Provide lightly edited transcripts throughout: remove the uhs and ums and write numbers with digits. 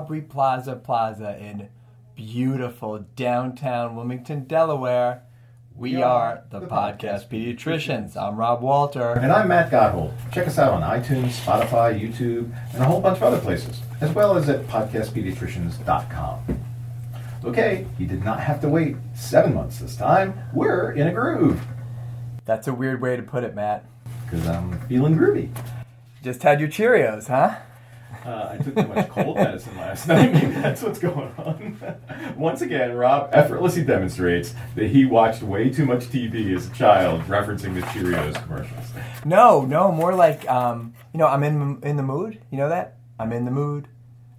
Aubrey Plaza in beautiful downtown Wilmington, Delaware. We are the Podcast Pediatricians. I'm Rob Walter. And I'm Matt Gotthold. Check us out on iTunes, Spotify, YouTube, and a whole bunch of other places, as well as at podcastpediatricians.com. Okay, you did not have to wait 7 months this time. We're in a groove. That's a weird way to put it, Matt. Because I'm feeling groovy. Just had your Cheerios, huh? I took too much cold medicine last night. Maybe that's what's going on. Once again, Rob effortlessly demonstrates that he watched way too much TV as a child, referencing the Cheerios commercials. No, more like, I'm in the mood. You know that? I'm in the mood.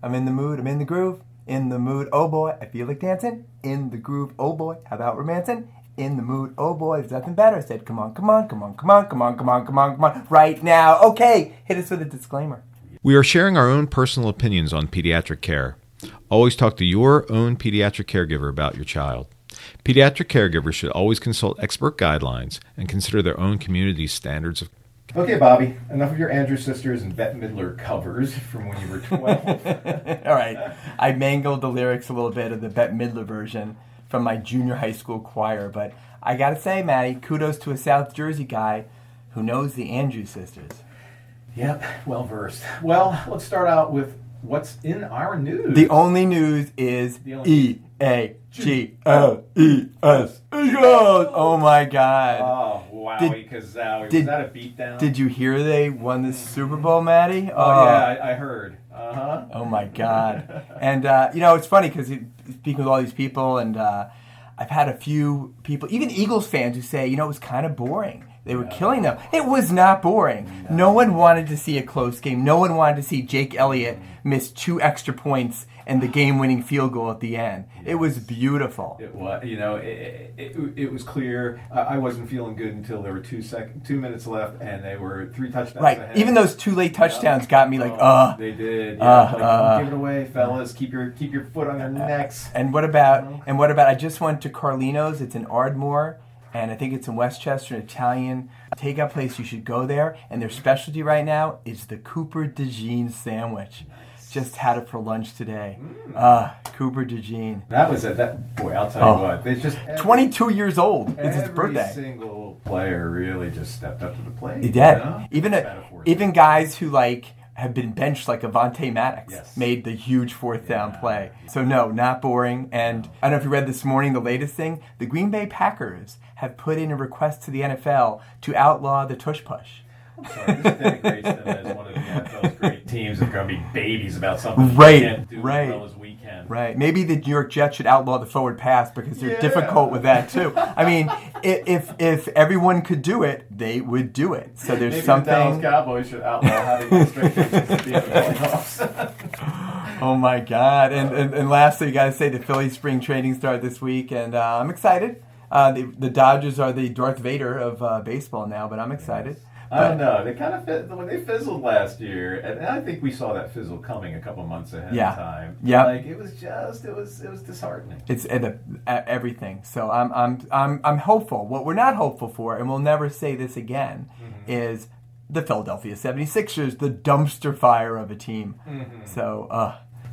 I'm in the mood. I'm in the groove. In the mood. Oh boy, I feel like dancing. In the groove. Oh boy, how about romancing? In the mood. Oh boy, there's nothing better. I said, come on. Right now. Okay, hit us with a disclaimer. We are sharing our own personal opinions on pediatric care. Always talk to your own pediatric caregiver about your child. Pediatric caregivers should always consult expert guidelines and consider their own community's standards of care. Okay, Bobby, enough of your Andrew Sisters and Bette Midler covers from when you were 12. All right, I mangled the lyrics a little bit of the Bette Midler version from my junior high school choir, but I gotta say, Matty, kudos to a South Jersey guy who knows the Andrew Sisters. Yep, well versed. Well, let's start out with what's in our news. The only news is Eagles. Eagles. Oh my God. Oh, wowie kazowie. Was that a beatdown? Did you hear they won the Super Bowl, Matty? Oh yeah, I heard. Uh-huh. Oh my God. And, it's funny because speaking with all these people, and I've had a few people, even Eagles fans, who say, it was kind of boring. They were killing them. It was not boring. No one wanted to see a close game. No one wanted to see Jake Elliott miss 2 extra points and the game-winning field goal at the end. Yes. It was beautiful. It was. It was clear. I wasn't feeling good until there were 2 minutes left, and they were 3 touchdowns ahead. Even those 2 late touchdowns got me like, They did. Yeah. Don't give it away, fellas. Keep your foot on their necks. And what about? I just went to Carlino's. It's in Ardmore. And I think it's in Westchester, an Italian takeout place. You should go there. And their specialty right now is the Cooper DeJean sandwich. Nice. Just had it for lunch today. Cooper DeJean. That was it. Boy, I'll tell you what. They just 22 years old. It's his birthday. Every single player really just stepped up to the plate. He did. Even guys who have been benched like Avante Maddox made the huge 4th down play. So no, not boring. And I don't know if you read this morning, the latest thing, the Green Bay Packers have put in a request to the NFL to outlaw the tush push. I'm sorry, this denigrates them as one of the NFL's great teams that are going to be babies about something we can't do as well as we can. Right. Maybe the New York Jets should outlaw the forward pass because they're difficult with that too. I mean, if everyone could do it, they would do it. So there's maybe something. The Dallas Cowboys should outlaw having straight faces at the end of the playoffs. Oh my God. And lastly, you got to say the Philly spring training started this week, and I'm excited. The Dodgers are the Darth Vader of baseball now, but I'm excited. I don't know. They kind of when they fizzled last year, and I think we saw that fizzle coming a couple months ahead of time. Yeah. It was disheartening. It's everything. So I'm hopeful. What we're not hopeful for, and we'll never say this again, is the Philadelphia 76ers, the dumpster fire of a team. Mm-hmm. So.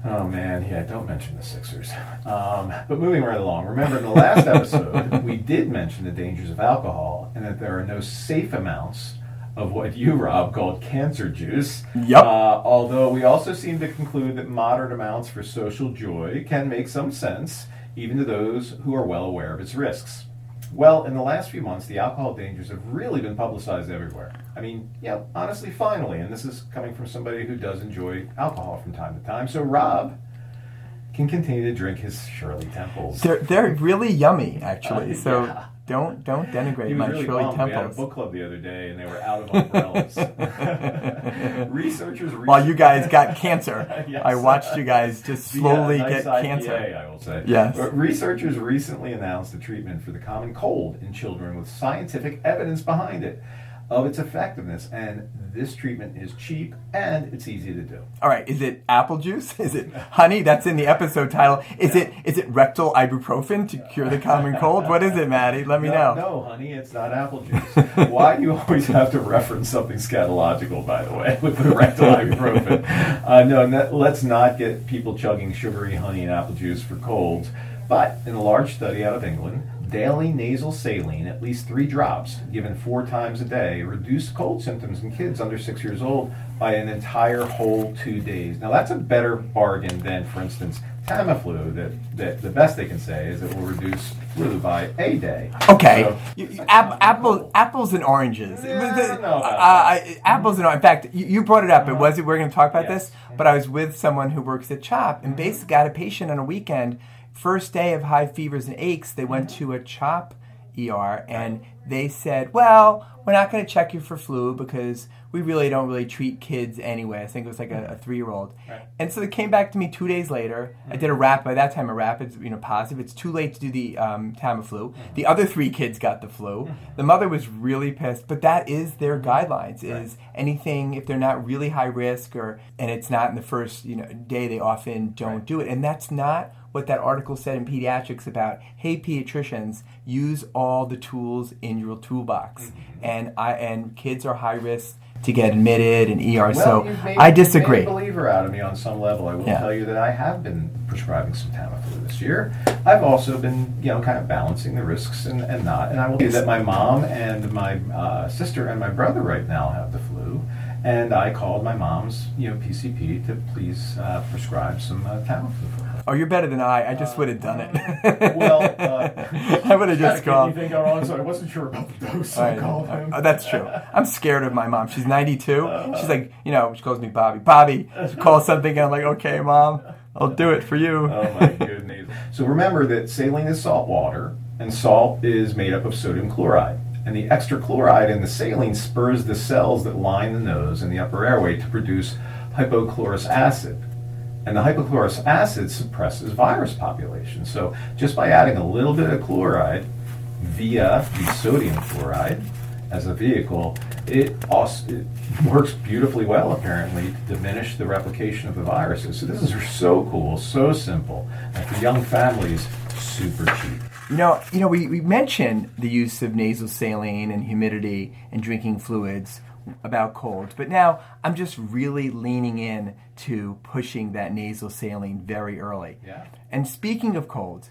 Oh, man, yeah, don't mention the Sixers. But moving right along, remember in the last episode, we did mention the dangers of alcohol and that there are no safe amounts of what you, Rob, called cancer juice. Yep. Although we also seem to conclude that moderate amounts for social joy can make some sense, even to those who are well aware of its risks. Well, in the last few months, the alcohol dangers have really been publicized everywhere. I mean, honestly, finally, and this is coming from somebody who does enjoy alcohol from time to time. So Rob can continue to drink his Shirley Temples. They're really yummy, actually. So don't denigrate my really Shirley bummed. Temples. We had a book club the other day, and they were out of umbrellas. Researchers while you guys got cancer, yes. I watched you guys just slowly nice get IPA, cancer. I will say. Yes. But researchers recently announced a treatment for the common cold in children with scientific evidence behind it. of its effectiveness, and this treatment is cheap and it's easy to do. All right, is it apple juice? Is it honey? That's in the episode title. Is it rectal ibuprofen to cure the common cold? What is it, Maddie? Let me know. No, honey, it's not apple juice. Why do you always have to reference something scatological, by the way, with the rectal ibuprofen? Let's not get people chugging sugary honey and apple juice for colds. But in a large study out of England, daily nasal saline, at least 3 drops, given 4 times a day, reduced cold symptoms in kids under 6 years old by an entire whole 2 days. Now that's a better bargain than, for instance, Tamiflu, that the best they can say is it will reduce flu by a day. Okay, So, apples and oranges. Apples and oranges. In fact, you brought it up. It was we're going to talk about this, but I was with someone who works at CHOP and basically got a patient on a weekend. First day of high fevers and aches, they went to a CHOP ER and they said, well, we're not going to check you for flu because we don't really treat kids anyway. I think it was like a 3-year-old. Right. And so they came back to me 2 days later. I did a rapid. By that time, a rapid, positive. It's too late to do the Tamiflu. The other 3 kids got the flu. The mother was really pissed. But that is their guidelines, is anything, if they're not really high risk and it's not in the first day, they often don't do it. And that's not what that article said in Pediatrics about, hey, pediatricians, use all the tools in your toolbox. And kids are high risk to get admitted in ER, so I disagree. You've made a believer out of me on some level. I will tell you that I have been prescribing some Tamiflu this year. I've also been, kind of balancing the risks and not. And I will tell you that my mom and my sister and my brother right now have the flu. And I called my mom's, PCP to please prescribe some Tamiflu for her. Oh, you're better than I just would have done it. I would have just called. Anything going on, so I wasn't sure about the dose, so I called him. That's true. I'm scared of my mom. She's 92. She's like, she calls me Bobby. Bobby, she calls something, and I'm like, okay, Mom, I'll do it for you. Oh, my goodness. So remember that saline is salt water, and salt is made up of sodium chloride. And the extra chloride in the saline spurs the cells that line the nose and the upper airway to produce hypochlorous acid. And the hypochlorous acid suppresses virus populations. So just by adding a little bit of chloride via the sodium chloride as a vehicle, it works beautifully well, apparently, to diminish the replication of the viruses. So this is so cool, so simple, and for young families, super cheap. We mentioned the use of nasal saline and humidity and drinking fluids about colds, but now I'm just really leaning in to pushing that nasal saline very early. Yeah. And speaking of colds,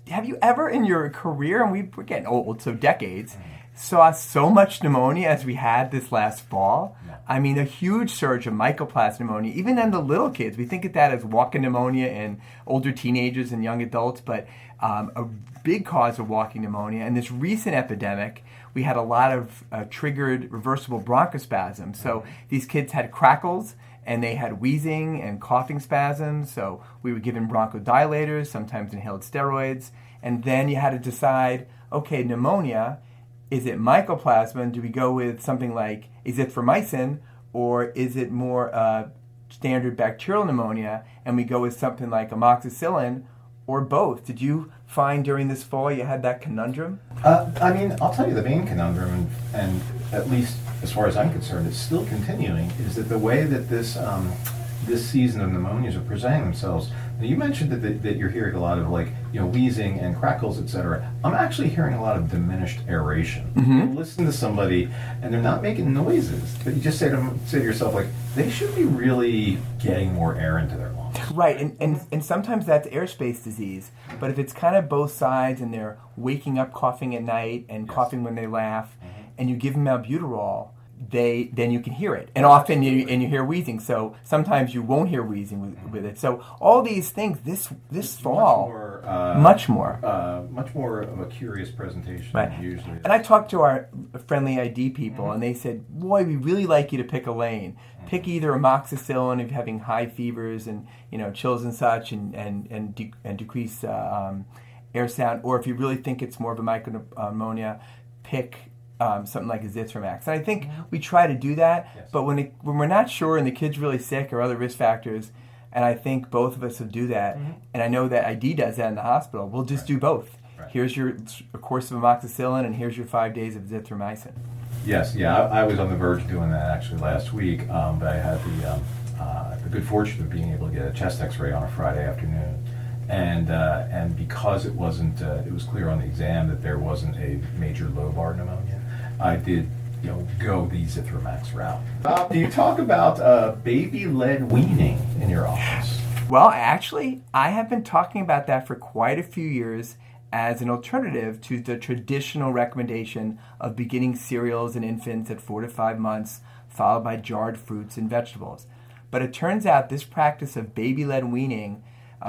have you ever in your career, and we're getting old, so decades, saw so much pneumonia as we had this last fall? No. I mean, a huge surge of mycoplasma pneumonia, even in the little kids. We think of that as walking pneumonia in older teenagers and young adults, but a big cause of walking pneumonia. And this recent epidemic, we had a lot of triggered reversible bronchospasm. So these kids had crackles, and they had wheezing and coughing spasms. So we were given bronchodilators, sometimes inhaled steroids. And then you had to decide, okay, pneumonia, is it mycoplasma? And do we go with something like azithromycin, or is it more standard bacterial pneumonia, and we go with something like amoxicillin, or both? Did you find during this fall you had that conundrum? I'll tell you the main conundrum, and at least as far as I'm concerned, it's still continuing, is that the way that this season of pneumonias are presenting themselves. Now, you mentioned that you're hearing a lot of wheezing and crackles, etc. I'm actually hearing a lot of diminished aeration. You listen to somebody and they're not making noises, but you just say to yourself, they should be really getting more air into their lungs. Right, and sometimes that's airspace disease, but if it's kind of both sides and they're waking up coughing at night and coughing when they laugh, and you give them albuterol, then you can hear it, and often you hear wheezing. So sometimes you won't hear wheezing with it. So all these things this fall, much more of a curious presentation than usually. And I talked to our friendly ID people, and they said, "Boy, we really like you to pick a lane. Pick either amoxicillin if you're having high fevers and chills and such, and decrease air sound, or if you really think it's more of a mycopneumonia, pick." Something like azithromax. And I think we try to do that, but when we're not sure and the kid's really sick or other risk factors, and I think both of us will do that, and I know that ID does that in the hospital, we'll just do both. Right. Here's a course of amoxicillin, and here's your 5 days of azithromycin. Yes, yeah, I was on the verge of doing that actually last week, but I had the good fortune of being able to get a chest X-ray on a Friday afternoon, and because it wasn't, it was clear on the exam that there wasn't a major lobar pneumonia. I did, go the Zithromax route. Do you talk about baby-led weaning in your office? Well, actually, I have been talking about that for quite a few years as an alternative to the traditional recommendation of beginning cereals in infants at 4 to 5 months, followed by jarred fruits and vegetables. But it turns out this practice of baby-led weaning,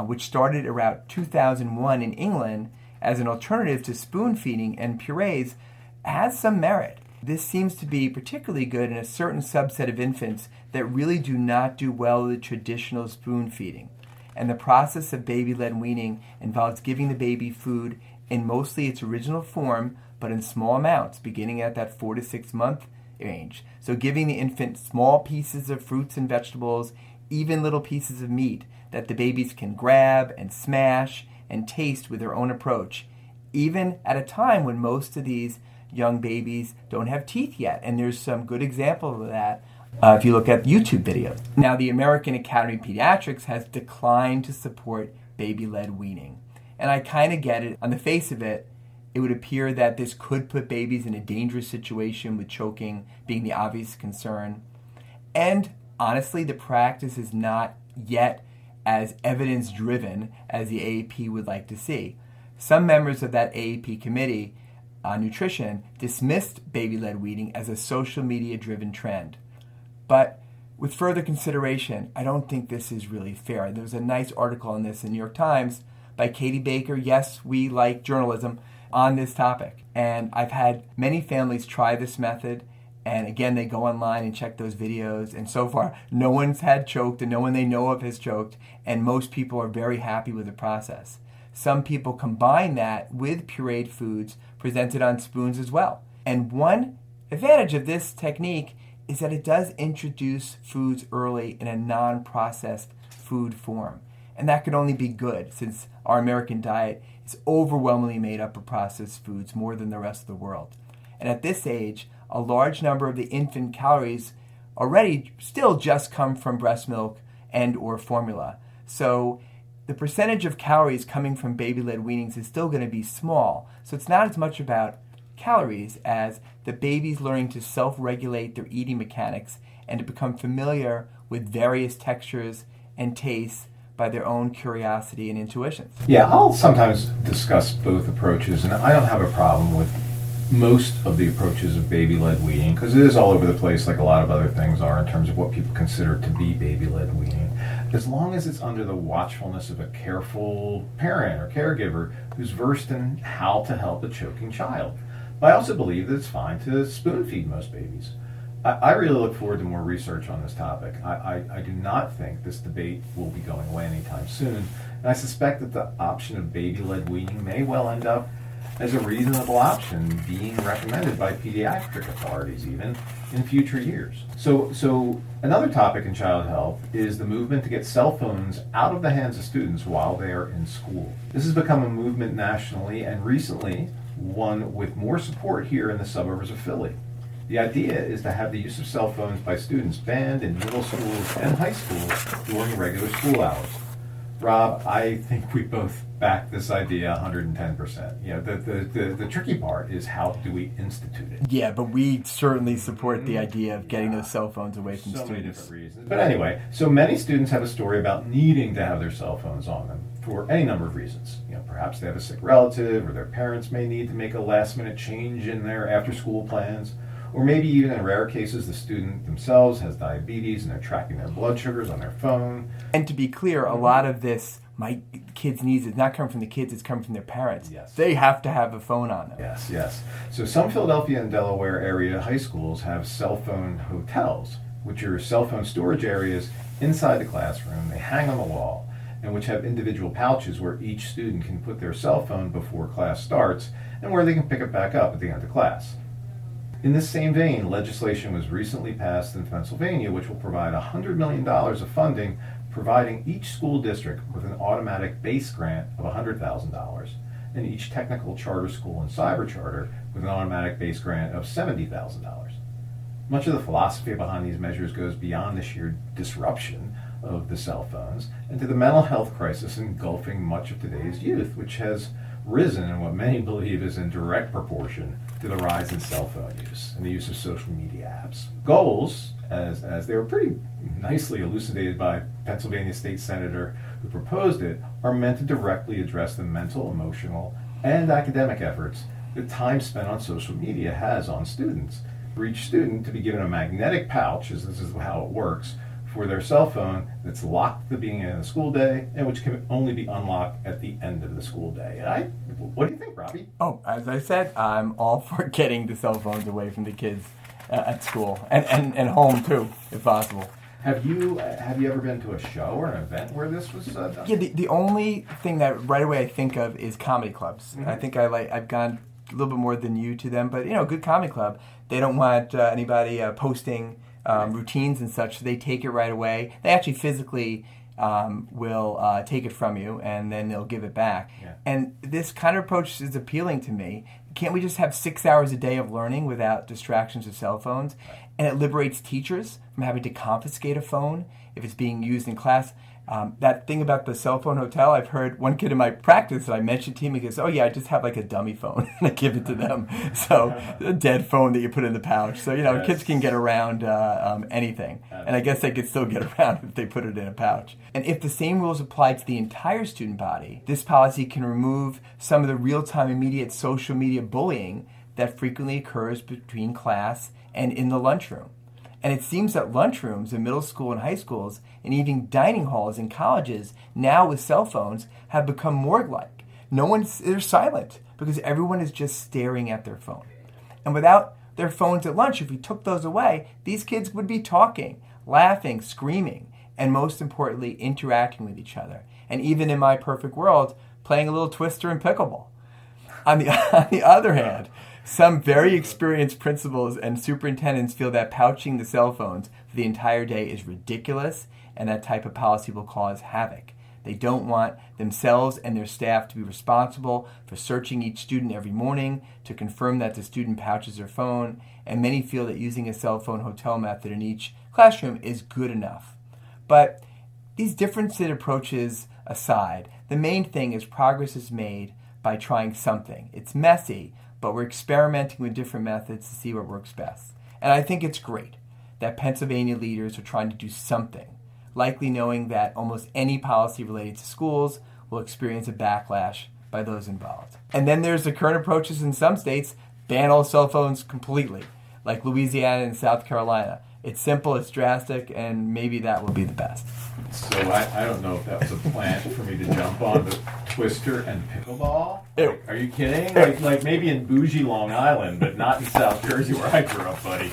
which started around 2001 in England as an alternative to spoon feeding and purees, has some merit. This seems to be particularly good in a certain subset of infants that really do not do well with traditional spoon feeding. And the process of baby-led weaning involves giving the baby food in mostly its original form, but in small amounts, beginning at that 4 to 6 month range. So giving the infant small pieces of fruits and vegetables, even little pieces of meat that the babies can grab and smash and taste with their own approach, even at a time when most of these young babies don't have teeth yet. And there's some good examples of that if you look at YouTube videos. Now, the American Academy of Pediatrics has declined to support baby-led weaning. And I kind of get it. On the face of it, it would appear that this could put babies in a dangerous situation, with choking being the obvious concern. And honestly, the practice is not yet as evidence-driven as the AAP would like to see. Some members of that AAP committee on nutrition dismissed baby-led weaning as a social media-driven trend. But with further consideration, I don't think this is really fair. There was a nice article on this in the New York Times by Katie Baker. Yes, we like journalism on this topic. And I've had many families try this method. And again, they go online and check those videos. And so far, no one's had choked, and no one they know of has choked. And most people are very happy with the process. Some people combine that with pureed foods presented on spoons as well. And one advantage of this technique is that it does introduce foods early in a non-processed food form. And that could only be good, since our American diet is overwhelmingly made up of processed foods, more than the rest of the world. And at this age, a large number of the infant calories already still just come from breast milk and or formula. So the percentage of calories coming from baby-led weanings is still going to be small. So it's not as much about calories as the baby's learning to self-regulate their eating mechanics and to become familiar with various textures and tastes by their own curiosity and intuitions. Yeah, I'll sometimes discuss both approaches, and I don't have a problem with most of the approaches of baby-led weaning, because it is all over the place like a lot of other things are in terms of what people consider to be baby-led weaning, as long as it's under the watchfulness of a careful parent or caregiver who's versed in how to help a choking child. But I also believe that it's fine to spoon feed most babies. I really look forward to more research on this topic. I do not think this debate will be going away anytime soon, and I suspect that the option of baby-led weaning may well end up as a reasonable option being recommended by pediatric authorities even in future years. So another topic in child health is the movement to get cell phones out of the hands of students while they are in school. This has become a movement nationally, and recently one with more support here in the suburbs of Philly. The idea is to have the use of cell phones by students banned in middle schools and high schools during regular school hours. Rob, I think we both back this idea 110%. The tricky part is how do we institute it? Yeah, but we certainly support the idea of getting those cell phones away from so students. Many different reasons. But anyway, so many students have a story about needing to have their cell phones on them for any number of reasons. Perhaps they have a sick relative, or their parents may need to make a last-minute change in their after-school plans. Or maybe even in rare cases, the student themselves has diabetes and they're tracking their blood sugars on their phone. And to be clear, a lot of this, my kids' needs, is not coming from the kids, it's coming from their parents. Yes. They have to have a phone on them. Yes. So some Philadelphia and Delaware area high schools have cell phone hotels, which are cell phone storage areas inside the classroom. They hang on the wall, and which have individual pouches where each student can put their cell phone before class starts and where they can pick it back up at the end of class. In this same vein, legislation was recently passed in Pennsylvania which will provide $100 million of funding, providing each school district with an automatic base grant of $100,000 and each technical charter school and cyber charter with an automatic base grant of $70,000. Much of the philosophy behind these measures goes beyond the sheer disruption of the cell phones and to the mental health crisis engulfing much of today's youth, which has risen in what many believe is in direct proportion to the rise in cell phone use and the use of social media apps. Goals, as they were pretty nicely elucidated by Pennsylvania State Senator who proposed it, are meant to directly address the mental, emotional, and academic efforts that time spent on social media has on students. For each student to be given a magnetic pouch, as this is how it works, for their cell phone that's locked at the beginning of the school day and which can only be unlocked at the end of the school day. What do you think, Robbie? Oh, as I said, I'm all for getting the cell phones away from the kids at school and home too, if possible. Have you ever been to a show or an event where this was done? Yeah, the only thing that right away I think of is comedy clubs. Mm-hmm. I think I've gone a little bit more than you to them, but good comedy club. They don't want anybody posting routines and such, so they take it right away. They actually physically will take it from you, and then they'll give it back. Yeah. And this kind of approach is appealing to me. Can't we just have 6 hours a day of learning without distractions of cell phones? And it liberates teachers from having to confiscate a phone if it's being used in class. That thing about the cell phone hotel, I've heard one kid in my practice that I mentioned to him, he goes, oh yeah, I just have like a dummy phone and I give it to them. So a dead phone that you put in the pouch. So, Yes. kids can get around anything. And I guess they could still get around if they put it in a pouch. And if the same rules apply to the entire student body, this policy can remove some of the real-time immediate social media bullying that frequently occurs between class and in the lunchroom. And it seems that lunchrooms in middle school and high schools, and even dining halls in colleges, now with cell phones, have become morgue-like. They're silent because everyone is just staring at their phone. And without their phones at lunch, if we took those away, these kids would be talking, laughing, screaming, and most importantly, interacting with each other. And even in my perfect world, playing a little Twister and pickleball. On the other hand, some very experienced principals and superintendents feel that pouching the cell phones for the entire day is ridiculous, and that type of policy will cause havoc. They don't want themselves and their staff to be responsible for searching each student every morning to confirm that the student pouches their phone, and many feel that using a cell phone hotel method in each classroom is good enough. But these different approaches aside, the main thing is progress is made by trying something. It's messy, but we're experimenting with different methods to see what works best. And I think it's great that Pennsylvania leaders are trying to do something, likely knowing that almost any policy related to schools will experience a backlash by those involved. And then there's the current approaches in some states, ban all cell phones completely, like Louisiana and South Carolina. It's simple, it's drastic, and maybe that will be the best. So I don't know if that was a plan for me to jump on the Twister and pickleball. Ew. Are you kidding? Like maybe in bougie Long Island, but not in South Jersey where I grew up, buddy.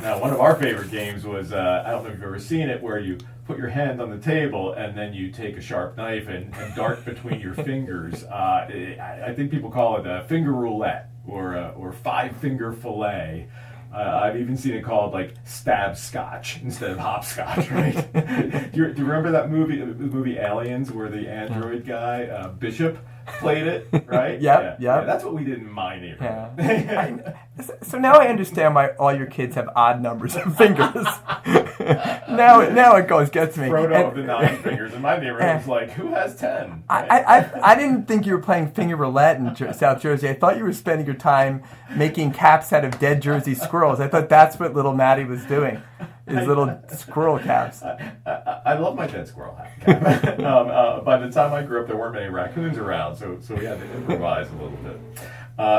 Now, one of our favorite games was, I don't know if you've ever seen it, where you put your hand on the table and then you take a sharp knife and dart between your fingers. I think people call it finger roulette or five-finger fillet. I've even seen it called like stab scotch instead of hopscotch, right? do you remember that movie Aliens, where the android guy Bishop played it, right? Yep. Yeah, that's what we did in my neighborhood. Yeah. So now I understand why all your kids have odd numbers of fingers. now it gets me. Frodo of the 9 fingers in my neighborhood was like, who has 10? Right? I didn't think you were playing finger roulette in South Jersey. I thought you were spending your time making caps out of dead Jersey squirrels. I thought that's what little Maddie was doing. His little squirrel caps. I love my dead squirrel cap. By the time I grew up, there weren't many raccoons around, so we had to improvise a little bit.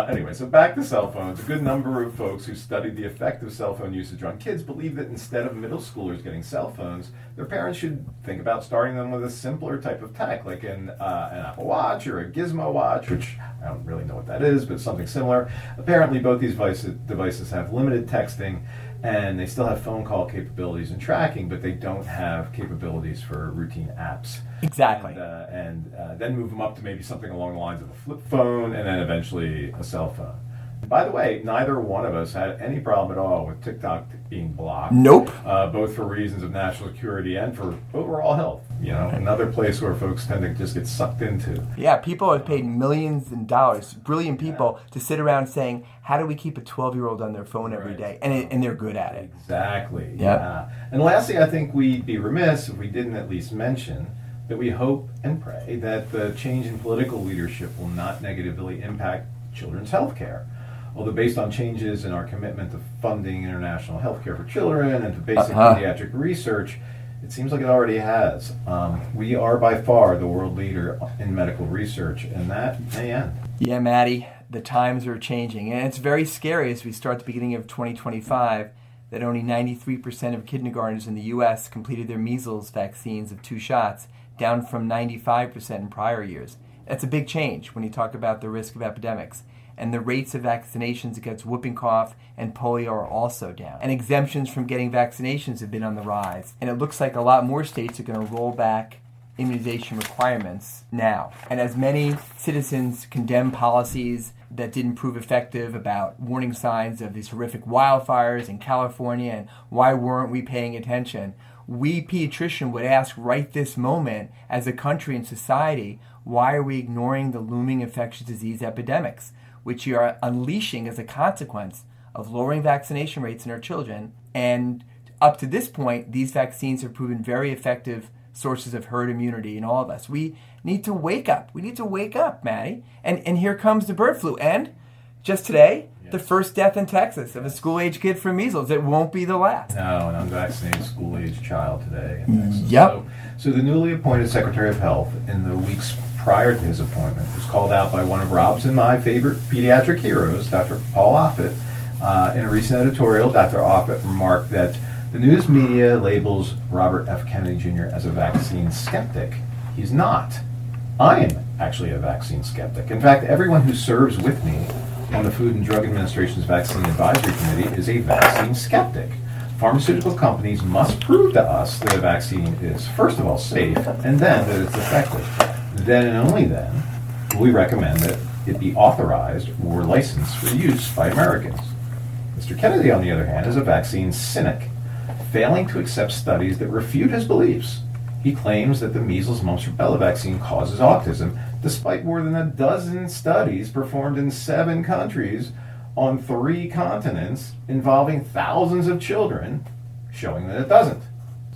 Anyway, so back to cell phones. A good number of folks who studied the effect of cell phone usage on kids believe that instead of middle schoolers getting cell phones, their parents should think about starting them with a simpler type of tech, like an Apple Watch or a Gizmo Watch, which I don't really know what that is, but something similar. Apparently, both these devices have limited texting, and they still have phone call capabilities and tracking, but they don't have capabilities for routine apps. Exactly. And then move them up to maybe something along the lines of a flip phone, and then eventually a cell phone. By the way, neither one of us had any problem at all with TikTok being blocked. Nope. Both for reasons of national security and for overall health. Another place where folks tend to just get sucked into. Yeah, people have paid millions in dollars, brilliant people, to sit around saying, how do we keep a 12-year-old on their phone every day? And they're good at it. Exactly. Yep. Yeah. And lastly, I think we'd be remiss if we didn't at least mention that we hope and pray that the change in political leadership will not negatively impact children's health care. Although based on changes in our commitment to funding international health care for children and to basic pediatric research, it seems like it already has. We are by far the world leader in medical research, and that may end. Yeah, Maddie, the times are changing. And it's very scary as we start the beginning of 2025 that only 93% of kindergartners in the U.S. completed their measles vaccines of 2 shots, down from 95% in prior years. That's a big change when you talk about the risk of epidemics. And the rates of vaccinations against whooping cough and polio are also down. And exemptions from getting vaccinations have been on the rise. And it looks like a lot more states are going to roll back immunization requirements now. And as many citizens condemn policies that didn't prove effective about warning signs of these horrific wildfires in California and why weren't we paying attention, we pediatricians would ask right this moment as a country and society, why are we ignoring the looming infectious disease epidemics, which you are unleashing as a consequence of lowering vaccination rates in our children? And up to this point, these vaccines have proven very effective sources of herd immunity in all of us. We need to wake up. We need to wake up, Maddie. And here comes the bird flu. And just today, the first death in Texas of a school-age kid from measles. It won't be the last. No, an unvaccinated school-age child today in Texas. Yep. So the newly appointed Secretary of Health in the weeks prior to his appointment was called out by one of Rob's and my favorite pediatric heroes, Dr. Paul Offit. In a recent editorial, Dr. Offit remarked that the news media labels Robert F. Kennedy Jr. as a vaccine skeptic. He's not. I am actually a vaccine skeptic. In fact, everyone who serves with me on the Food and Drug Administration's Vaccine Advisory Committee is a vaccine skeptic. Pharmaceutical companies must prove to us that a vaccine is, first of all, safe, and then that it's effective. Then and only then will we recommend that it be authorized or licensed for use by Americans. Mr. Kennedy, on the other hand, is a vaccine cynic, failing to accept studies that refute his beliefs. He claims that the measles, mumps, rubella vaccine causes autism, despite more than a dozen studies performed in 7 countries on 3 continents involving thousands of children, showing that it doesn't.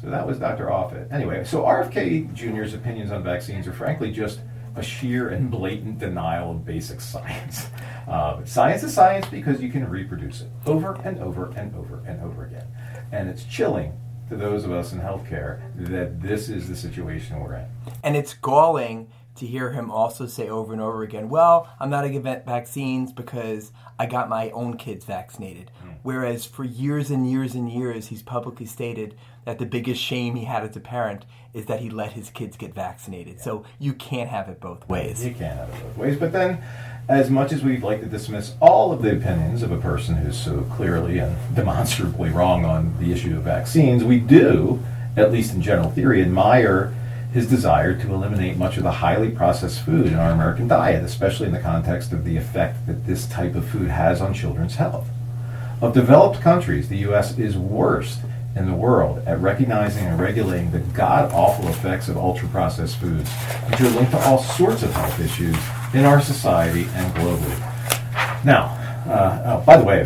So that was Dr. Offit. Anyway, so RFK Jr.'s opinions on vaccines are frankly just a sheer and blatant denial of basic science. Science is science because you can reproduce it over and over and over and over again. And it's chilling to those of us in healthcare that this is the situation we're in. And it's galling to hear him also say over and over again, well, I'm not against vaccines because I got my own kids vaccinated. Whereas for years and years and years, he's publicly stated that the biggest shame he had as a parent is that he let his kids get vaccinated. Yeah. So you can't have it both ways. You can't have it both ways. But then, as much as we'd like to dismiss all of the opinions of a person who's so clearly and demonstrably wrong on the issue of vaccines, we do, at least in general theory, admire his desire to eliminate much of the highly processed food in our American diet, especially in the context of the effect that this type of food has on children's health. Of developed countries, the U.S. is worst in the world at recognizing and regulating the god-awful effects of ultra-processed foods, which are linked to all sorts of health issues in our society and globally. Now, by the way,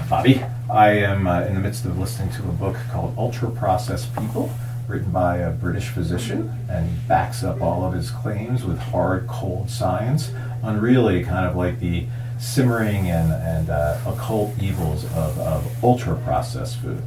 Bobby, I am in the midst of listening to a book called Ultra-Processed People, written by a British physician, and he backs up all of his claims with hard, cold science on really kind of like the simmering and occult evils of ultra-processed food.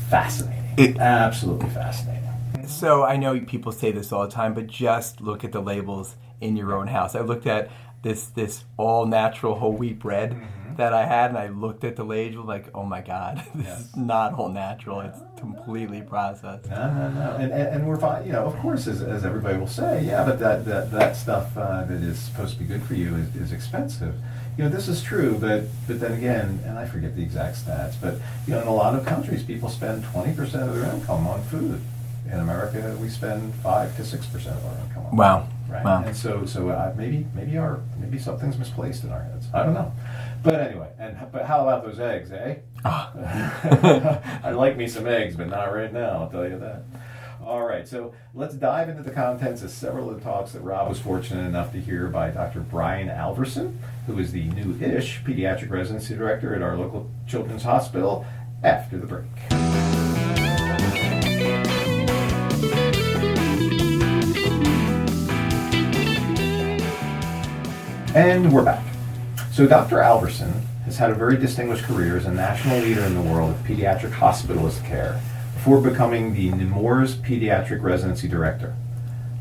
Fascinating. Absolutely fascinating. So I know people say this all the time, but just look at the labels in your own house. I looked at this all-natural whole wheat bread that I had, and I looked at the label like, oh my God, this is not all natural. It's completely processed. No. And we're fine. Of course, as everybody will say, but that stuff that is supposed to be good for you is expensive. This is true, but then again, and I forget the exact stats, but in a lot of countries, people spend 20% of their income on food. In America, we spend 5 to 6% of our income on food. Wow. Right? Wow. And so maybe something's misplaced in our heads. I don't know. But anyway, but how about those eggs, eh? I'd like me some eggs, but not right now, I'll tell you that. All right, so let's dive into the contents of several of the talks that Rob was fortunate enough to hear by Dr. Brian Alverson, who is the new-ish pediatric residency director at our local children's hospital, after the break. And we're back. So Dr. Alverson has had a very distinguished career as a national leader in the world of pediatric hospitalist care before becoming the Nemours Pediatric Residency Director.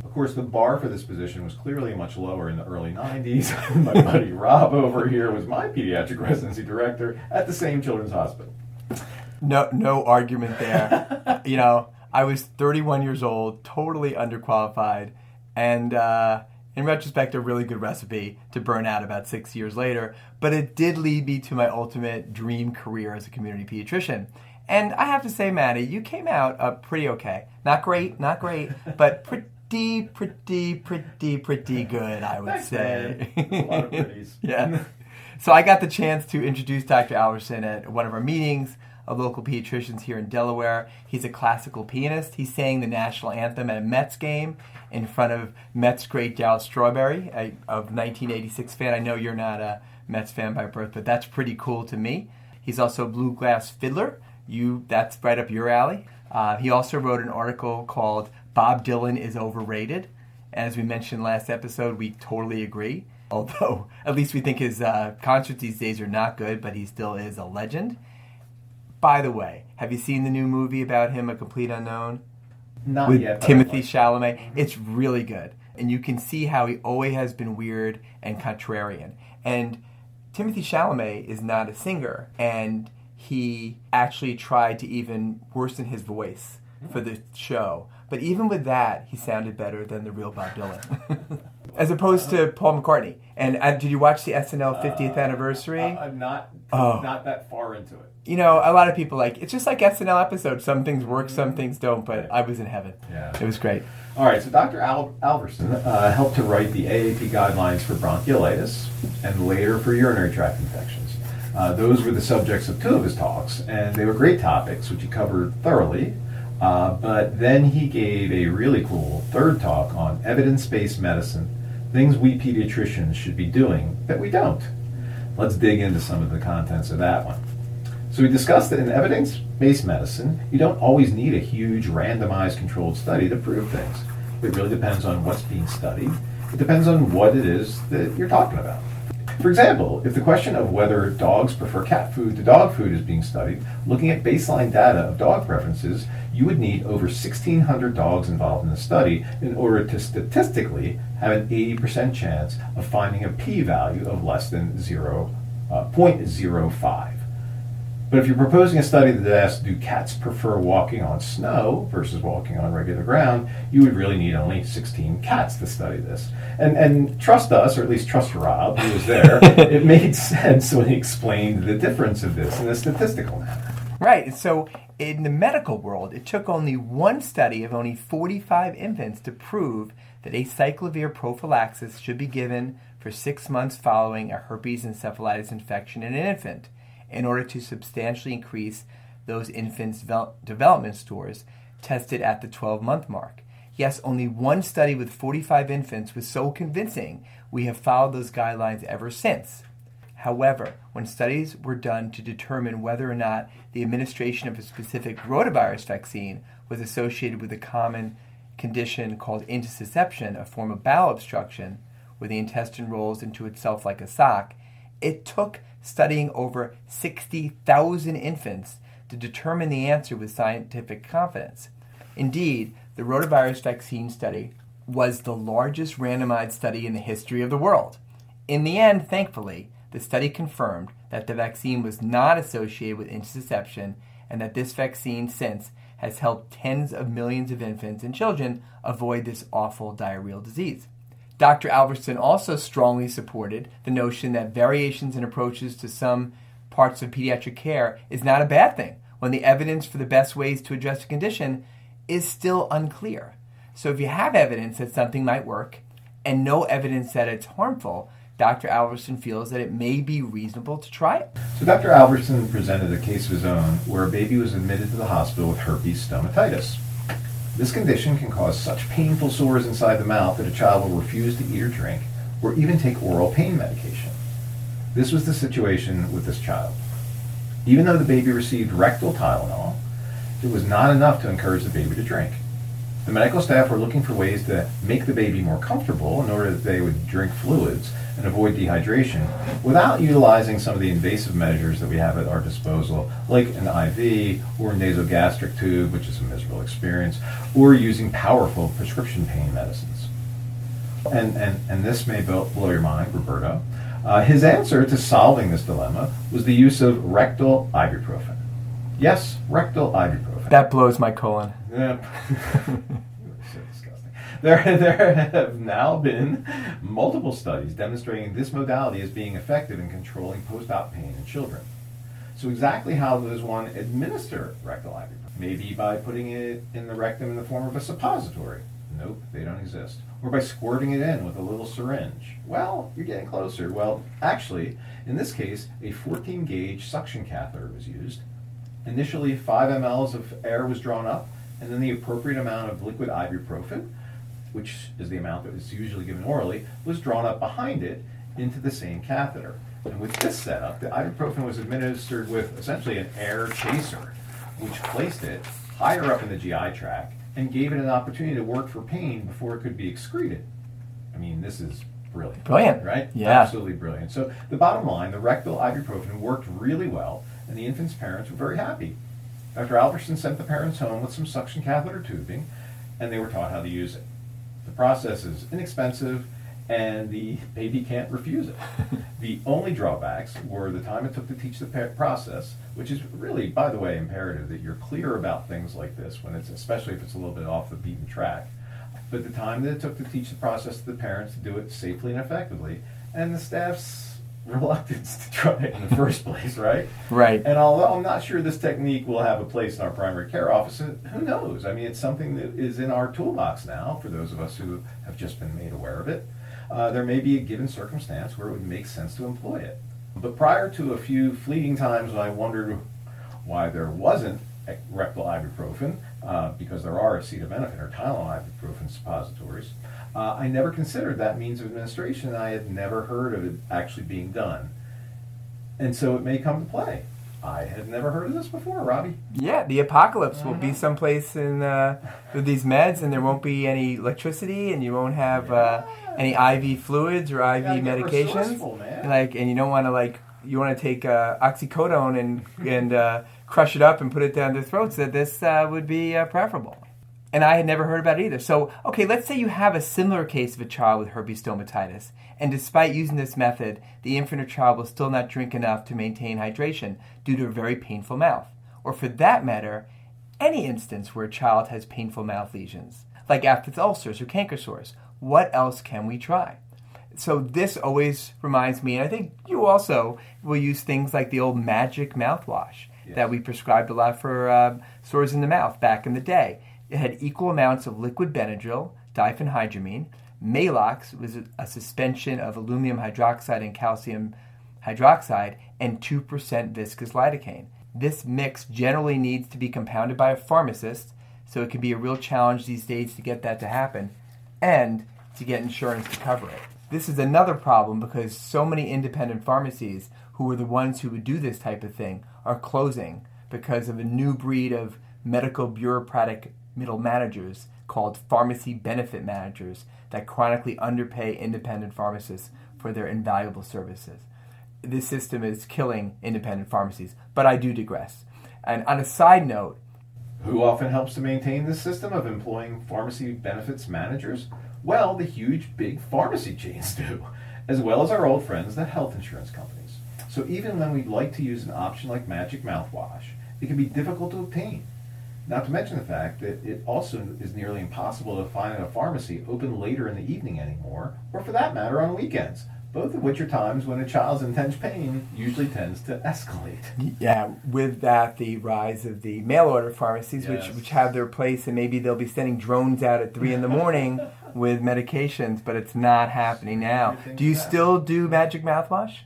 Of course, the bar for this position was clearly much lower in the early 90s. My buddy Rob over here was my pediatric residency director at the same children's hospital. No argument there. I was 31 years old, totally underqualified, and in retrospect, a really good recipe to burn out about 6 years later. But it did lead me to my ultimate dream career as a community pediatrician. And I have to say, Maddie, you came out pretty okay. Not great, but pretty good, I would say. A lot of pretties. Yeah. So I got the chance to introduce Dr. Alverson at one of our meetings of local pediatricians here in Delaware. He's a classical pianist. He sang the national anthem at a Mets game in front of Mets great Darryl Strawberry, of 1986 fan. I know you're not a Mets fan by birth, but that's pretty cool to me. He's also a bluegrass fiddler. That's right up your alley. He also wrote an article called Bob Dylan is Overrated. As we mentioned last episode, we totally agree. Although, at least we think his concerts these days are not good, but he still is a legend. By the way, have you seen the new movie about him, A Complete Unknown? Not with yet. Timothy Chalamet. It's really good. And you can see how he always has been weird and contrarian. And Timothy Chalamet is not a singer, and he actually tried to even worsen his voice for the show. But even with that, he sounded better than the real Bob Dylan. As opposed to Paul McCartney. And did you watch the SNL 50th anniversary? I'm not that far into it. A lot of people it's just like SNL episodes. Some things work, some things don't, but I was in heaven. Yeah. It was great. All right, so Dr. Alverson helped to write the AAP guidelines for bronchiolitis and later for urinary tract infections. Those were the subjects of two of his talks, and they were great topics, which he covered thoroughly. But then he gave a really cool third talk on evidence-based medicine, things we pediatricians should be doing that we don't. Let's dig into some of the contents of that one. So we discussed that in evidence-based medicine, you don't always need a huge randomized controlled study to prove things. It really depends on what's being studied. It depends on what it is that you're talking about. For example, if the question of whether dogs prefer cat food to dog food is being studied, looking at baseline data of dog preferences, you would need over 1,600 dogs involved in the study in order to statistically have an 80% chance of finding a p-value of less than 0.05. But if you're proposing a study that asks, do cats prefer walking on snow versus walking on regular ground, you would really need only 16 cats to study this. And trust us, or at least trust Rob, who was there, it made sense when he explained the difference of this in a statistical manner. Right. So in the medical world, it took only one study of only 45 infants to prove that acyclovir prophylaxis should be given for 6 months following a herpes encephalitis infection in an infant, in order to substantially increase those infants' development scores tested at the 12-month mark. Yes, only one study with 45 infants was so convincing, we have followed those guidelines ever since. However, when studies were done to determine whether or not the administration of a specific rotavirus vaccine was associated with a common condition called intussusception, a form of bowel obstruction, where the intestine rolls into itself like a sock, it took studying over 60,000 infants to determine the answer with scientific confidence. Indeed, the rotavirus vaccine study was the largest randomized study in the history of the world. In the end, thankfully, the study confirmed that the vaccine was not associated with intussusception and that this vaccine since has helped tens of millions of infants and children avoid this awful diarrheal disease. Dr. Alverson also strongly supported the notion that variations in approaches to some parts of pediatric care is not a bad thing when the evidence for the best ways to address a condition is still unclear. So if you have evidence that something might work and no evidence that it's harmful, Dr. Alverson feels that it may be reasonable to try it. So Dr. Alverson presented a case of his own where a baby was admitted to the hospital with herpes stomatitis. This condition can cause such painful sores inside the mouth that a child will refuse to eat or drink, or even take oral pain medication. This was the situation with this child. Even though the baby received rectal Tylenol, it was not enough to encourage the baby to drink. The medical staff were looking for ways to make the baby more comfortable in order that they would drink fluids and avoid dehydration without utilizing some of the invasive measures that we have at our disposal, like an IV or a nasogastric tube, which is a miserable experience, or using powerful prescription pain medicines. And this may blow your mind, Roberto. His answer to solving this dilemma was the use of rectal ibuprofen. Yes, rectal ibuprofen. That blows my colon. Yeah. So disgusting. There have now been multiple studies demonstrating this modality as being effective in controlling post-op pain in children. So exactly how does one administer rectal ibuprofen? Maybe by putting it in the rectum in the form of a suppository. Nope, they don't exist. Or by squirting it in with a little syringe. Well, you're getting closer. Well, actually, in this case, a 14-gauge suction catheter was used. Initially, 5 mLs of air was drawn up, and then the appropriate amount of liquid ibuprofen, which is the amount that is usually given orally, was drawn up behind it into the same catheter. And with this setup, the ibuprofen was administered with essentially an air chaser, which placed it higher up in the GI tract and gave it an opportunity to work for pain before it could be excreted. I mean, this is brilliant. Brilliant. Right? Yeah. Absolutely brilliant. So the bottom line, the rectal ibuprofen worked really well, and the infant's parents were very happy. Dr. Alberson sent the parents home with some suction catheter tubing, and they were taught how to use it. The process is inexpensive, and the baby can't refuse it. The only drawbacks were the time it took to teach the process, which is really, by the way, imperative that you're clear about things like this, especially if it's a little bit off the beaten track. But the time that it took to teach the process to the parents to do it safely and effectively, and the staff's reluctance to try it in the first place, right? Right. And although I'm not sure this technique will have a place in our primary care office, who knows? I mean, it's something that is in our toolbox now for those of us who have just been made aware of it. There may be a given circumstance where it would make sense to employ it. But prior to a few fleeting times when I wondered why there wasn't rectal ibuprofen, because there are acetaminophen or Tylenol ibuprofen suppositories, I never considered that means of administration, and I had never heard of it actually being done. And so it may come to play. I had never heard of this before, Robbie. Yeah, the apocalypse will be someplace in with these meds, and there won't be any electricity, and you won't have any IV fluids or IV medications. And you don't want to you want to take oxycodone and crush it up and put it down their throats. That this would be preferable. And I had never heard about it either. So, okay, let's say you have a similar case of a child with herpes stomatitis, and despite using this method, the infant or child will still not drink enough to maintain hydration due to a very painful mouth. Or for that matter, any instance where a child has painful mouth lesions, like aphthous ulcers or canker sores. What else can we try? So this always reminds me, and I think you also will use things like the old magic mouthwash that we prescribed a lot for sores in the mouth back in the day. It had equal amounts of liquid Benadryl, diphenhydramine. Maalox was a suspension of aluminum hydroxide and calcium hydroxide, and 2% viscous lidocaine. This mix generally needs to be compounded by a pharmacist, so it can be a real challenge these days to get that to happen and to get insurance to cover it. This is another problem because so many independent pharmacies who were the ones who would do this type of thing are closing because of a new breed of medical bureaucratic middle managers called pharmacy benefit managers that chronically underpay independent pharmacists for their invaluable services. This system is killing independent pharmacies, but I do digress. And on a side note, who often helps to maintain this system of employing pharmacy benefits managers? Well, the huge big pharmacy chains do, as well as our old friends, the health insurance companies. So even when we'd like to use an option like magic mouthwash, it can be difficult to obtain. Not to mention the fact that it also is nearly impossible to find a pharmacy open later in the evening anymore, or for that matter on weekends, both of which are times when a child's intense pain usually tends to escalate. Yeah, with that, the rise of the mail-order pharmacies, which have their place, and maybe they'll be sending drones out at 3 in the morning with medications, but it's not happening now. Do you still do magic mouthwash?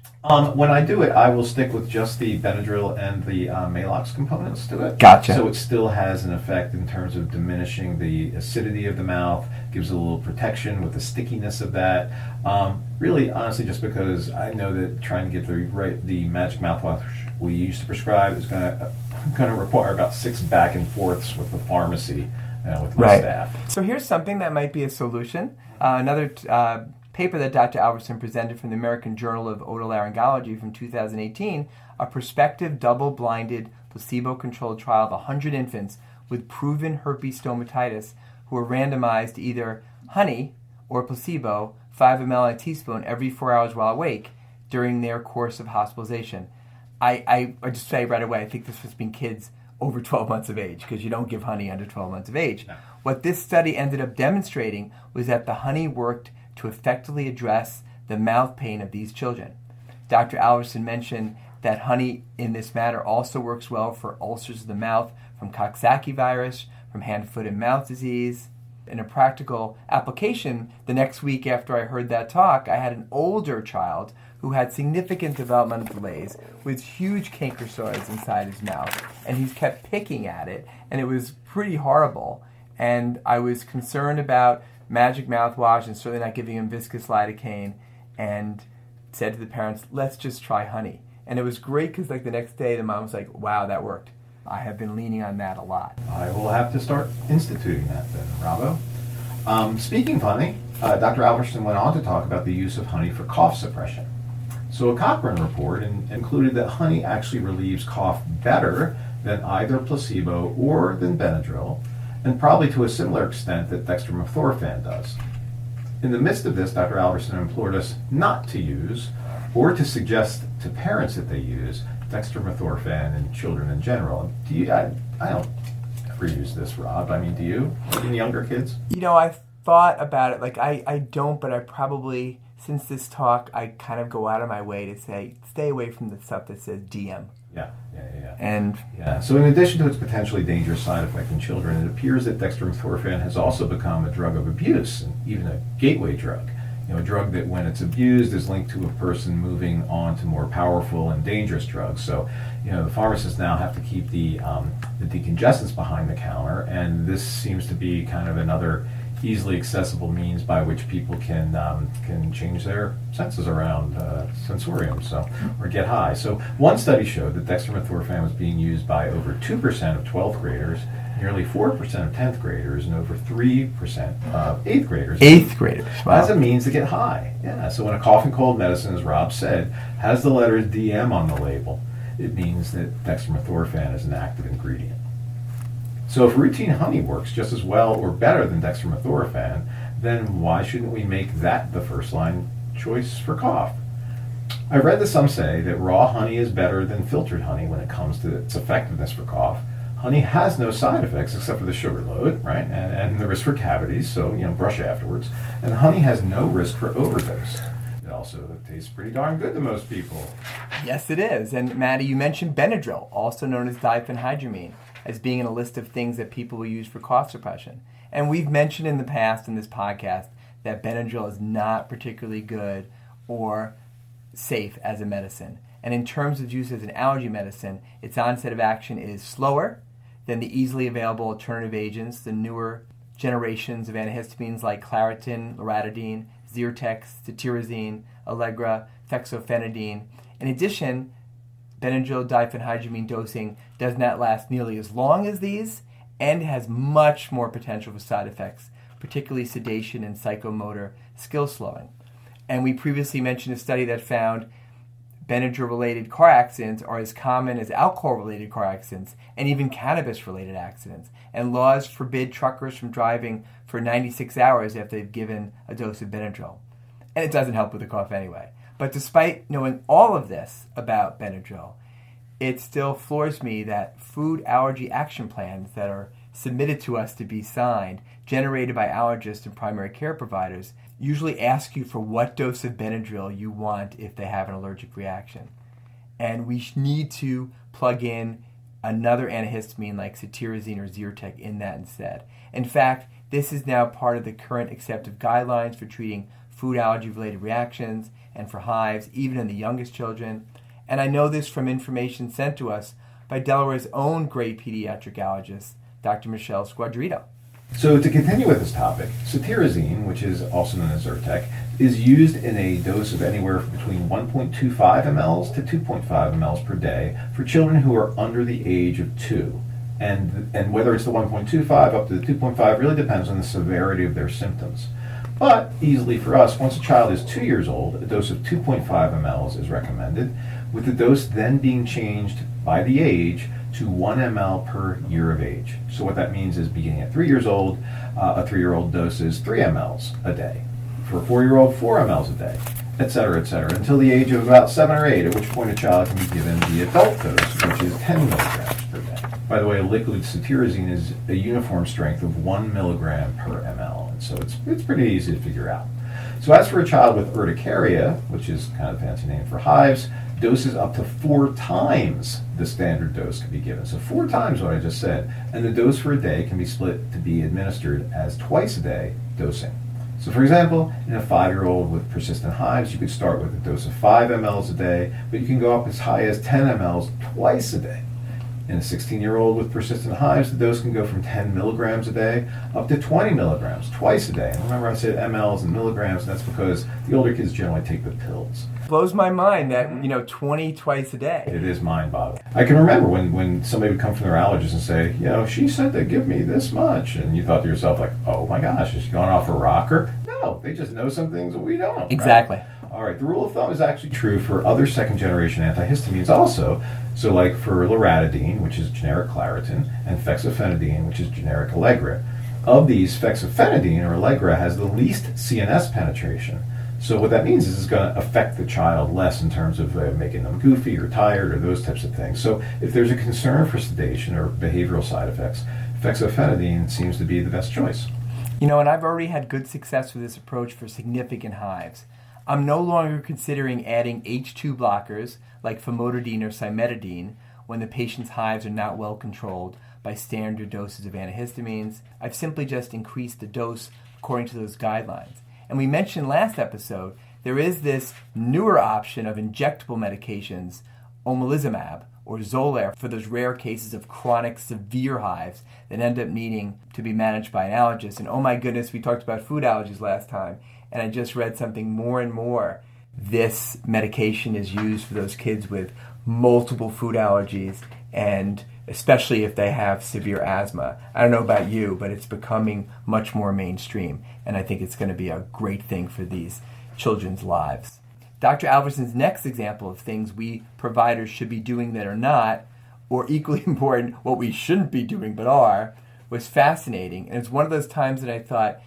When I do it, I will stick with just the Benadryl and the Maalox components to it. Gotcha. So it still has an effect in terms of diminishing the acidity of the mouth, gives a little protection with the stickiness of that. Really, honestly, just because I know that trying to get the magic mouthwash we used to prescribe is going to require about 6 back and forths with the pharmacy with my staff. So here's something that might be a solution. Another paper that Dr. Albertson presented from the American Journal of Otolaryngology from 2018, a prospective double-blinded placebo-controlled trial of 100 infants with proven herpes stomatitis who were randomized to either honey or placebo, 5 ml in a teaspoon every 4 hours while awake during their course of hospitalization. I just say right away, I think this was being kids over 12 months of age, because you don't give honey under 12 months of age. No. What this study ended up demonstrating was that the honey worked to effectively address the mouth pain of these children. Dr. Alverson mentioned that honey in this matter also works well for ulcers of the mouth from Coxsackie virus, from hand, foot, and mouth disease. In a practical application, the next week after I heard that talk, I had an older child who had significant developmental delays with huge cankersoids inside his mouth, and he's kept picking at it, and it was pretty horrible. And I was concerned about magic mouthwash and certainly not giving him viscous lidocaine, and said to the parents, let's just try honey. And it was great because the next day the mom was like, wow, that worked. I have been leaning on that a lot. I will have to start instituting that then, Robbo. Speaking of honey, Dr. Albertson went on to talk about the use of honey for cough suppression. So a Cochrane report included that honey actually relieves cough better than either placebo or than Benadryl, and probably to a similar extent that dextromethorphan does. In the midst of this, Dr. Albertson implored us not to use, or to suggest to parents that they use, dextromethorphan in children in general. I don't ever use this, Rob. I mean, do you? In younger kids? I've thought about it. I don't, but I probably, since this talk, I kind of go out of my way to say, stay away from the stuff that says DM. Yeah. And so in addition to its potentially dangerous side effect in children, it appears that dextromethorphan has also become a drug of abuse, and even a gateway drug. A drug that, when it's abused, is linked to a person moving on to more powerful and dangerous drugs. So, the pharmacists now have to keep the decongestants behind the counter, and this seems to be kind of another easily accessible means by which people can change their senses around sensorium, or get high. So, one study showed that dextromethorphan was being used by over 2% of 12th graders, nearly 4% of 10th graders, and over 3% of 8th graders. 8th graders, wow. As a means to get high. Yeah, so when a cough and cold medicine, as Rob said, has the letters DM on the label, it means that dextromethorphan is an active ingredient. So if routine honey works just as well or better than dextromethorphan, then why shouldn't we make that the first-line choice for cough? I've read that some say that raw honey is better than filtered honey when it comes to its effectiveness for cough. Honey has no side effects except for the sugar load, right, and the risk for cavities, so, brush afterwards. And honey has no risk for overdose. It also tastes pretty darn good to most people. Yes, it is. And Maddie, you mentioned Benadryl, also known as diphenhydramine, as being in a list of things that people will use for cough suppression. And we've mentioned in the past in this podcast that Benadryl is not particularly good or safe as a medicine. And in terms of use as an allergy medicine, its onset of action is slower than the easily available alternative agents, the newer generations of antihistamines like Claritin, Loratadine, Zyrtec, cetirizine, Allegra, fexofenadine. In addition, Benadryl diphenhydramine dosing does not last nearly as long as these and has much more potential for side effects, particularly sedation and psychomotor skill slowing. And we previously mentioned a study that found Benadryl-related car accidents are as common as alcohol-related car accidents and even cannabis-related accidents. And laws forbid truckers from driving for 96 hours after they've given a dose of Benadryl. And it doesn't help with the cough anyway. But despite knowing all of this about Benadryl, it still floors me that food allergy action plans that are submitted to us to be signed, generated by allergists and primary care providers, usually ask you for what dose of Benadryl you want if they have an allergic reaction. And we need to plug in another antihistamine like cetirizine or Zyrtec in that instead. In fact, This is now part of the current accepted guidelines for treating food allergy-related reactions and for hives, even in the youngest children. And I know this from information sent to us by Delaware's own great pediatric allergist, Dr. Michelle Squadrito. So to continue with this topic, cetirizine, which is also known as Zyrtec, is used in a dose of anywhere between 1.25 mLs to 2.5 mLs per day for children who are under the age of 2. And whether it's the 1.25 up to the 2.5 really depends on the severity of their symptoms. But easily for us, once a child is 2 years old, a dose of 2.5 mLs is recommended, with the dose then being changed by the age to 1 ml per year of age. So what that means is beginning at 3 years old, a 3-year-old dose is 3 mLs a day. For a 4-year-old, 4 mLs a day, et cetera, until the age of about 7 or 8, at which point a child can be given the adult dose, which is 10 milligrams per day. By the way, liquid cetirizine is a uniform strength of 1 milligram per ml, and so it's pretty easy to figure out. So as for a child with urticaria, which is kind of a fancy name for hives, doses up to 4 times the standard dose can be given. So 4 times what I just said, and the dose for a day can be split to be administered as twice a day dosing. So for example, in a 5-year-old with persistent hives, you could start with a dose of 5 mLs a day, but you can go up as high as 10 mLs twice a day. In a 16-year-old with persistent hives, the dose can go from 10 milligrams a day up to 20 milligrams twice a day. And remember I said mLs and milligrams, and that's because the older kids generally take the pills. Blows my mind that, 20 twice a day. It is mind-boggling. I can remember when somebody would come from their allergist and say, she said to give me this much, and you thought to yourself, like, oh my gosh, is she going off a rocker? No, they just know some things that we don't. Exactly. Right? All right, the rule of thumb is actually true for other second-generation antihistamines also. So like for loratadine, which is generic Claritin, and fexofenadine, which is generic Allegra. Of these, fexofenadine or Allegra has the least CNS penetration. So what that means is it's going to affect the child less in terms of making them goofy or tired or those types of things. So if there's a concern for sedation or behavioral side effects, fexofenadine seems to be the best choice. And I've already had good success with this approach for significant hives. I'm no longer considering adding H2 blockers like famotidine or cimetidine when the patient's hives are not well controlled by standard doses of antihistamines. I've simply just increased the dose according to those guidelines. And we mentioned last episode, there is this newer option of injectable medications, omalizumab or Xolair, for those rare cases of chronic severe hives that end up needing to be managed by an allergist. And oh my goodness, we talked about food allergies last time, and I just read something more and more. This medication is used for those kids with multiple food allergies, and especially if they have severe asthma. I don't know about you, but it's becoming much more mainstream, and I think it's going to be a great thing for these children's lives. Dr. Alverson's next example of things we providers should be doing that are not, or equally important, what we shouldn't be doing but are, was fascinating. And it's one of those times that I thought,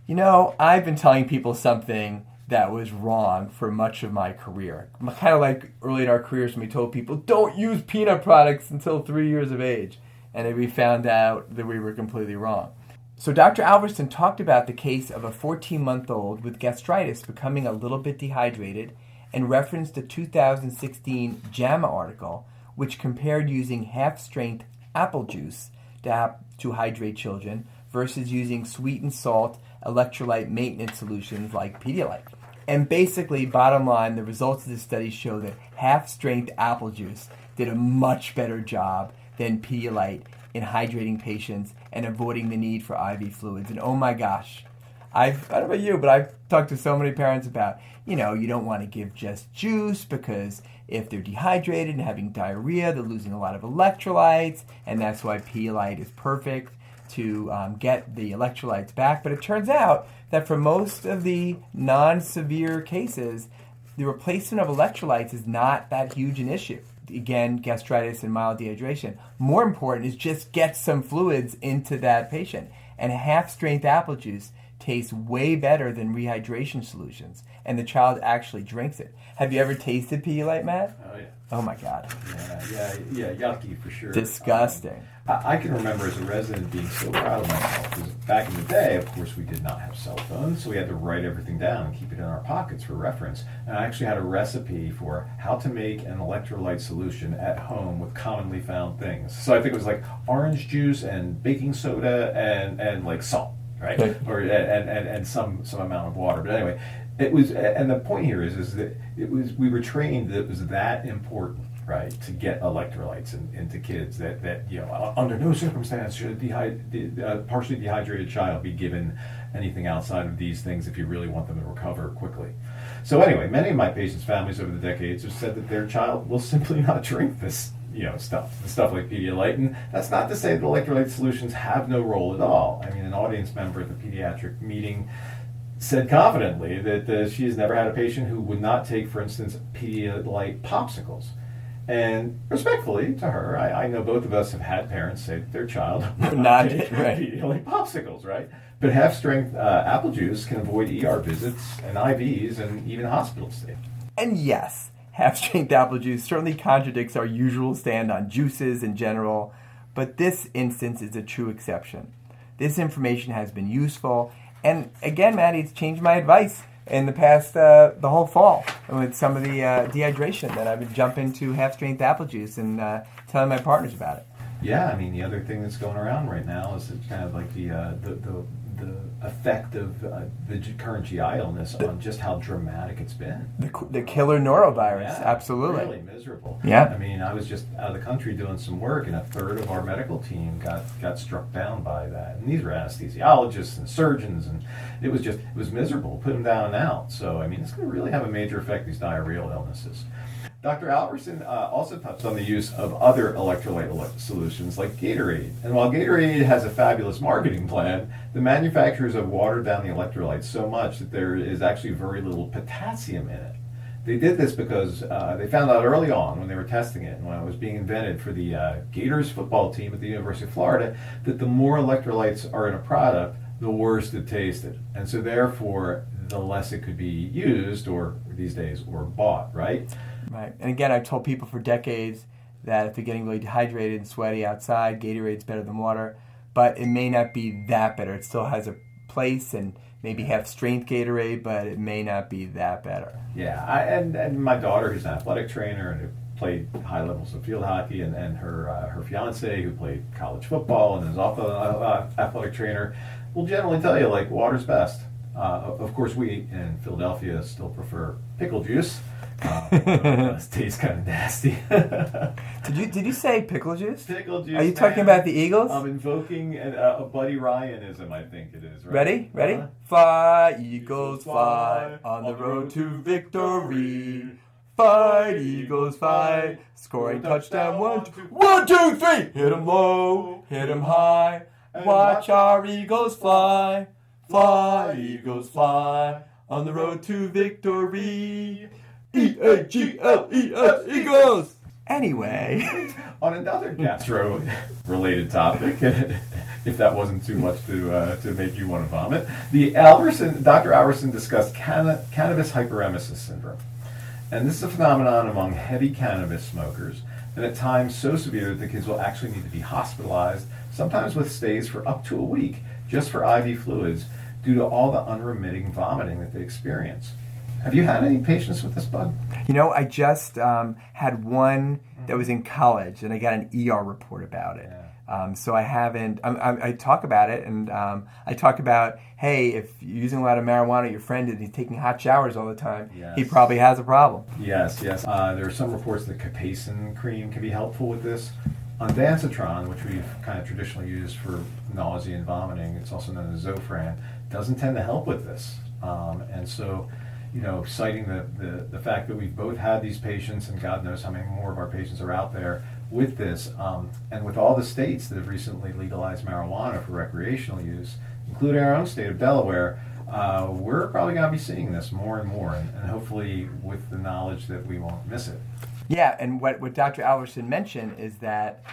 I've been telling people something that was wrong for much of my career. Kind of like early in our careers when we told people, don't use peanut products until 3 years of age. And then we found out that we were completely wrong. So Dr. Alverson talked about the case of a 14-month-old with gastritis becoming a little bit dehydrated and referenced a 2016 JAMA article which compared using half-strength apple juice to hydrate children versus using sweet and salt electrolyte maintenance solutions like Pedialyte. And basically, bottom line, the results of this study show that half-strength apple juice did a much better job than Pedialyte in hydrating patients and avoiding the need for IV fluids. And oh my gosh, I don't know about you, but I've talked to so many parents about, you don't want to give just juice because if they're dehydrated and having diarrhea, they're losing a lot of electrolytes, and that's why Pedialyte is perfect to get the electrolytes back. But it turns out that for most of the non-severe cases, the replacement of electrolytes is not that huge an issue. Again, gastritis and mild dehydration. More important is just get some fluids into that patient. And half-strength apple juice tastes way better than rehydration solutions, and the child actually drinks it. Have you ever tasted Pedialyte, Matt? Oh, yeah. Oh, my God. Yeah, yucky for sure. Disgusting. I can remember as a resident being so proud of myself, because back in the day, of course, we did not have cell phones, so we had to write everything down and keep it in our pockets for reference. And I actually had a recipe for how to make an electrolyte solution at home with commonly found things. So I think it was like orange juice and baking soda and like salt. right? Right. Or and some amount of water. But anyway, it was, and the point here is that we were trained that it was that important, right, to get electrolytes into kids, that under no circumstance should a partially dehydrated child be given anything outside of these things if you really want them to recover quickly. So anyway, many of my patients' families over the decades have said that their child will simply not drink this stuff like Pedialyte. And that's not to say that electrolyte solutions have no role at all. I mean, an audience member at the pediatric meeting said confidently that she has never had a patient who would not take, for instance, Pedialyte popsicles. And respectfully to her, I know both of us have had parents say that their child would not take Pedialyte popsicles, right? But half-strength apple juice can avoid ER visits and IVs and even hospital stays. And yes, half-strength apple juice certainly contradicts our usual stand on juices in general, but this instance is a true exception. This information has been useful, and again, Maddie, it's changed my advice in the past, the whole fall, with some of the dehydration, that I would jump into half-strength apple juice and telling my partners about it. Yeah, I mean, the other thing that's going around right now is it's kind of like the effect of the current GI illness on just how dramatic it's been. The killer norovirus, yeah, absolutely. Really miserable. Yeah. I mean, I was just out of the country doing some work, and a third of our medical team got struck down by that. And these were anesthesiologists and surgeons, and it was miserable. Put them down and out. So, I mean, it's going to really have a major effect, these diarrheal illnesses. Dr. Alverson also touched on the use of other electrolyte solutions like Gatorade. And while Gatorade has a fabulous marketing plan, the manufacturers have watered down the electrolytes so much that there is actually very little potassium in it. They did this because they found out early on when they were testing it, and when it was being invented for the Gators football team at the University of Florida, that the more electrolytes are in a product, the worse it tasted. And so therefore, the less it could be used, or these days, or bought, right? Right. And again, I've told people for decades that if they're getting really dehydrated and sweaty outside, Gatorade's better than water. But it may not be that better. It still has a place, and maybe have strength Gatorade, but it may not be that better. Yeah, and my daughter, who's an athletic trainer and who played high levels of field hockey, and her fiance, who played college football and is also an athletic trainer, will generally tell you, like, water's best. Of course, we in Philadelphia still prefer pickle juice. It tastes kind of nasty. Did you say pickle juice? Pickle juice. Are you talking about the Eagles? I'm invoking a Buddy Ryanism, I think it is. Right? Ready? Fly, Eagles, fly, on the road to victory. Fight, Eagles, fight, scoring touchdown, 1, 2, 3. Hit 'em low, hit 'em high. Watch our Eagles fly. Fly, Eagles, fly, on the road to victory. E-A-G-L-E-S, Eagles! Anyway. On another gastro-related topic, if that wasn't too much to make you want to vomit, Dr. Alverson discussed cannabis hyperemesis syndrome. And this is a phenomenon among heavy cannabis smokers, and at times so severe that the kids will actually need to be hospitalized, sometimes with stays for up to a week, just for IV fluids, due to all the unremitting vomiting that they experience. Have you had any patients with this bug? You know, I just had one that was in college, and I got an ER report about it. Yeah. So I haven't. I talk about it, and I talk about, hey, if you're using a lot of marijuana, your friend is taking hot showers all the time, yes. He probably has a problem. Yes. There are some reports that capsaicin cream can be helpful with this. Ondansetron, which we've kind of traditionally used for nausea and vomiting, it's also known as Zofran, doesn't tend to help with this. And so, citing the fact that we've both had these patients, and God knows how many more of our patients are out there with this, and with all the states that have recently legalized marijuana for recreational use, including our own state of Delaware, we're probably going to be seeing this more and more, and hopefully with the knowledge that we won't miss it. Yeah, and what Dr. Alverson mentioned is that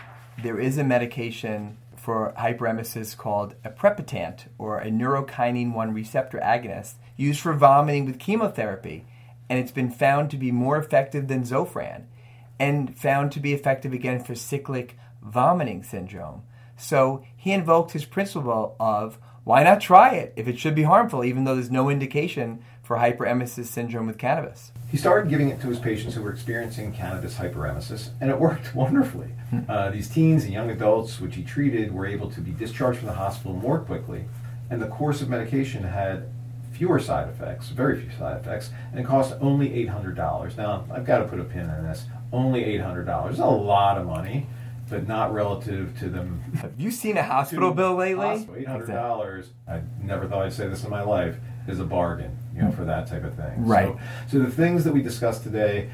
there is a medication for hyperemesis called aprepitant, or a neurokinin 1 receptor agonist, used for vomiting with chemotherapy, and it's been found to be more effective than Zofran, and found to be effective again for cyclic vomiting syndrome. So he invoked his principle of, why not try it if it should be harmful, even though there's no indication for hyperemesis syndrome with cannabis? He started giving it to his patients who were experiencing cannabis hyperemesis, and it worked wonderfully. These teens and young adults, which he treated, were able to be discharged from the hospital more quickly, and the course of medication had fewer side effects, very few side effects, and it cost only $800. Now, I've got to put a pin in this. Only $800. It's a lot of money, but not relative to them. Have you seen a hospital bill lately? $800. I never thought I'd say this in my life. Is a bargain, for that type of thing. Right. So the things that we discussed today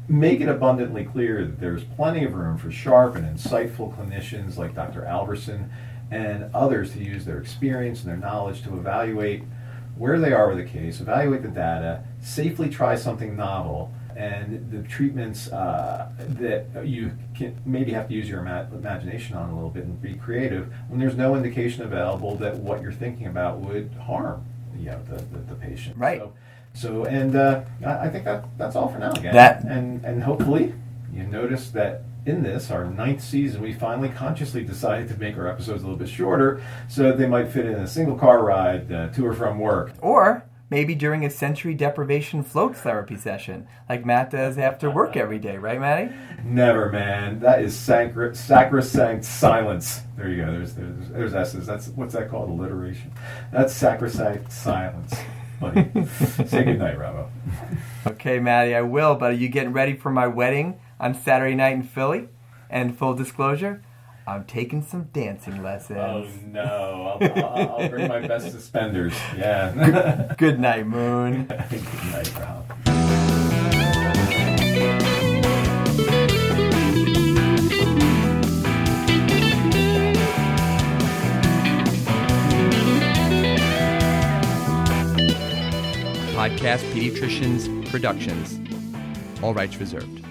make it abundantly clear that there's plenty of room for sharp and insightful clinicians like Dr. Alberson and others to use their experience and their knowledge to evaluate where they are with the case, evaluate the data, safely try something novel, and the treatments that you can maybe have to use your imagination on a little bit and be creative when there's no indication available that what you're thinking about would harm the patient. Right. So I think that's all for now, again. And hopefully you notice that in this, our 9th season, we finally consciously decided to make our episodes a little bit shorter so that they might fit in a single car ride to or from work. Or maybe during a sensory deprivation float therapy session, like Matt does after work every day, right, Matty? Never, man. That is sacrosanct silence. There you go. There's S's. What's that called? Alliteration. That's sacrosanct silence. Buddy. Say goodnight, Ramo. Okay, Matty, I will, but are you getting ready for my wedding on Saturday night in Philly? And full disclosure, I'm taking some dancing lessons. Oh, no. I'll bring my best suspenders. Yeah. Good night, Moon. Good night, Rob. Podcast Pediatricians Productions. All rights reserved.